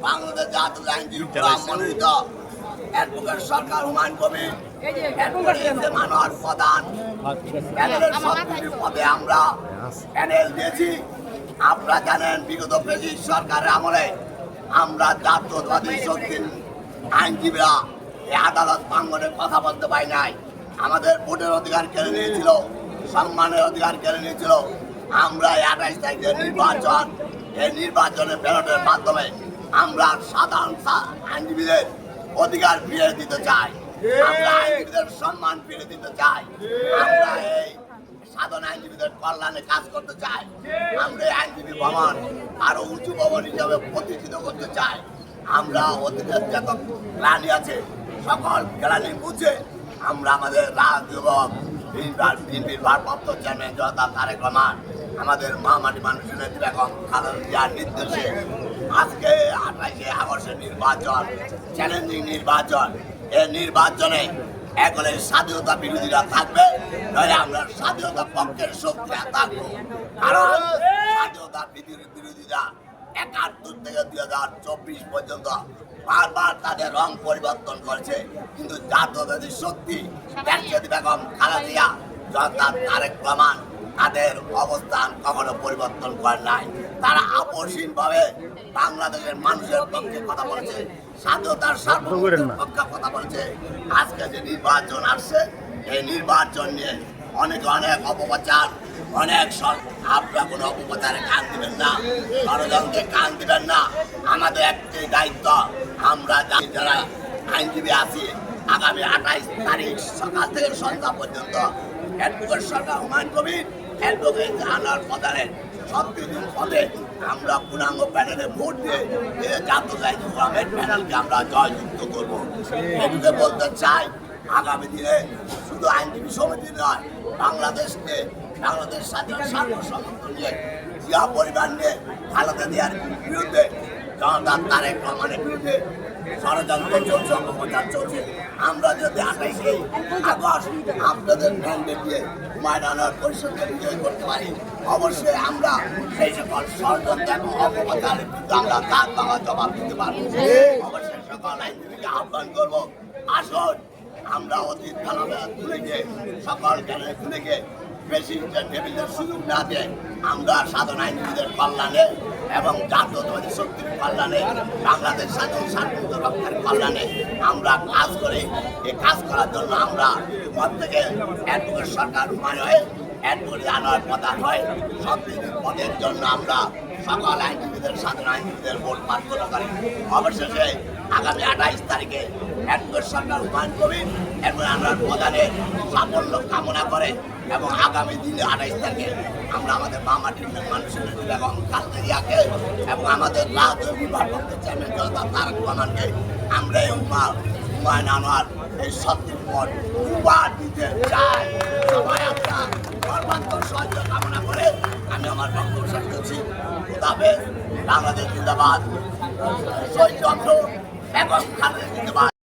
বাংলাদেশ জাতীয় আইনজীবী মনোনীত অ্যাডভোকেট সরকার হুমায়ুন কবির মানর প্রধান প্যানেলের সভাপতি পদে আমরা প্যানেল দিয়েছি। আপনারা জানেন বিগত ব্রিটিশ সরকারের আমলে আমরা জাতীয়তাবাদী শক্তির আইনজীবীরা এই আদালত প্রাঙ্গণে কথা বলতে পারি নাই। আমাদের ভোটের অধিকার কেড়ে নিয়েছিল, সম্মানের অধিকার কেড়ে নিয়েছিল। আমরা 28 তারিখের নির্বাচন, এই নির্বাচনের ব্যালটের মাধ্যমে আমরা সাধারণ আইনজীবীদের অধিকার ফিরে দিতে চাই, আমরা আইনজীবীদের সম্মান ফিরে দিতে চাই, আমরা এই সাধারণ আইনজীবীদের কল্যাণে কাজ করতে চাই। আমরা আইনজীবী ভবন আরো উঁচু ভবন হিসাবে প্রতিষ্ঠিত করতে চাই। আমরা অতীতের যত গ্লানি আছে সকল গ্লানি বুঝে আমরা আমাদের বিএনপির ভারপ্রাপ্ত চেয়ারম্যান জনতা তারেক রহমান, আমাদের মহামাটি মানুষের নেত্রী বেগম খালেদা জিয়ার নির্দেশে আজকে 28শে আগস্টের নির্বাচন চ্যালেঞ্জিং নির্বাচন। এই নির্বাচনে একলে স্বাধীনতা বিরোধীরা থাকবে, নইলে আমরা স্বাধীনতা পক্ষের শক্তিরা থাকবো। কারণ স্বাধীনতা বিরোধীরা 71 থেকে 2024 পর্যন্ত বারবার তাদের রং পরিবর্তন করেছে, কিন্তু জাতীয়তাবাদী শক্তি বেগম খালেদা জিয়া জনতা তারেক রহমান তাদের অবস্থান কখনো পরিবর্তন করে নাই। তারা আপসহীন ভাবে বাংলাদেশের মানুষের পক্ষে কথা বলেছে, স্বাধীনতার সার্বভৌমত্বের পক্ষে কথা বলেছে। আজকে যে নির্বাচন আসছে, এই নির্বাচন নিয়ে অনেক অপপ্রচার, অনেক আপনারা কোনো অপপ্রচারে কান দিবেন না, ষড়যন্ত্রে কান দিবেন না। আমাদের একটি দায়িত্ব, আমরা যারা আইনজীবী আছি, আগামী 28 তারিখ সকাল থেকে সন্ধ্যা পর্যন্ত অ্যাডভোকেট সরকার হুমায়ুন কবির অ্যাডভোকেট আনোয়ার প্রধানের 36 দিন পদে আমরা পূর্ণাঙ্গ প্যানেলে ভোট দিয়ে জাতীয় আইনজীবী ফোরামের প্যানেলকে আমরা জয়যুক্ত করবো। এটুকু বলতে চাই, আগামী দিনে শুধু আইনজীবী সমিতি নয়, বাংলাদেশ স্বাধীন সার্বভৌমত্ব নিয়ে, জিয়া পরিবার নিয়ে, খালেদা জিয়ার বিরুদ্ধে, জনতা তারেক রহমানের বিরুদ্ধে ষড়যন্ত্র চলছে, অপপ্রচার চলছে। আমরা যদি 28শে আগস্ট আপনাদের ম্যান্ডেট দিয়ে হুমায়ুন পরিষদকে বিজয় করতে পারি, অবশ্যই আমরা সেই সকল ষড়যন্ত্র এবং অপপ্রচারের বিরুদ্ধে আমরা দাঁত ভাঙা জবাব দিতে পারবো। অবশ্যই সকল আইনজীবীকে আহ্বান করবো, আসুন আমরা অতীত খেলাধুলা তুলে গিয়ে সকল জ্ঞানের তুলে গিয়ে বেশি টেবিলের সুযোগ না দিয়ে আমরা সাধারণ আইনজীবীদের কল্যাণে এবং জাতীয়তাবাদী শক্তির কল্যাণে, বাংলাদেশ স্বাধীন সার্বভৌমত্ব রক্ষার কল্যাণে আমরা কাজ করি। এই কাজ করার জন্য আমরা প্রত্যেকে অ্যাডভোকেট সরকার হুমায়ুন হয়ে অ্যাডভোকেট আনোয়ার প্রধান হয় 36 পদের জন্য আমরা সকল আইনজীবীদের সাধারণ আইনজীবীদের ভোট প্রার্থনা করি। অবশেষে আগামী 28 তারিখে অ্যাডভোকেট সরকার হুমায়ুন কবির এবং আনোয়ার প্রধানের সাফল্য কামনা করে এবং আগামী দিনে 28 তারিখে আমরা আমাদের মামাটির মানুষের বেগম খালেদা জিয়াকে এবং আমাদের রাজনৈতিক ভারপ্রাপ্ত চেয়ারম্যান জনতা তারেক রহমানকে আমরা এই হুমায়ুন আনোয়ার এই 36 পদ উপহার দিতে চাই। সবাই আমরা সর্বাত্মক সহযোগিতা কামনা করে আমি আমার বক্তব্য শেষ করছি। বাংলাদেশ জিন্দাবাদ, শহীদ চন্দ্র বেগম খালেদা জিন্দাবাদ।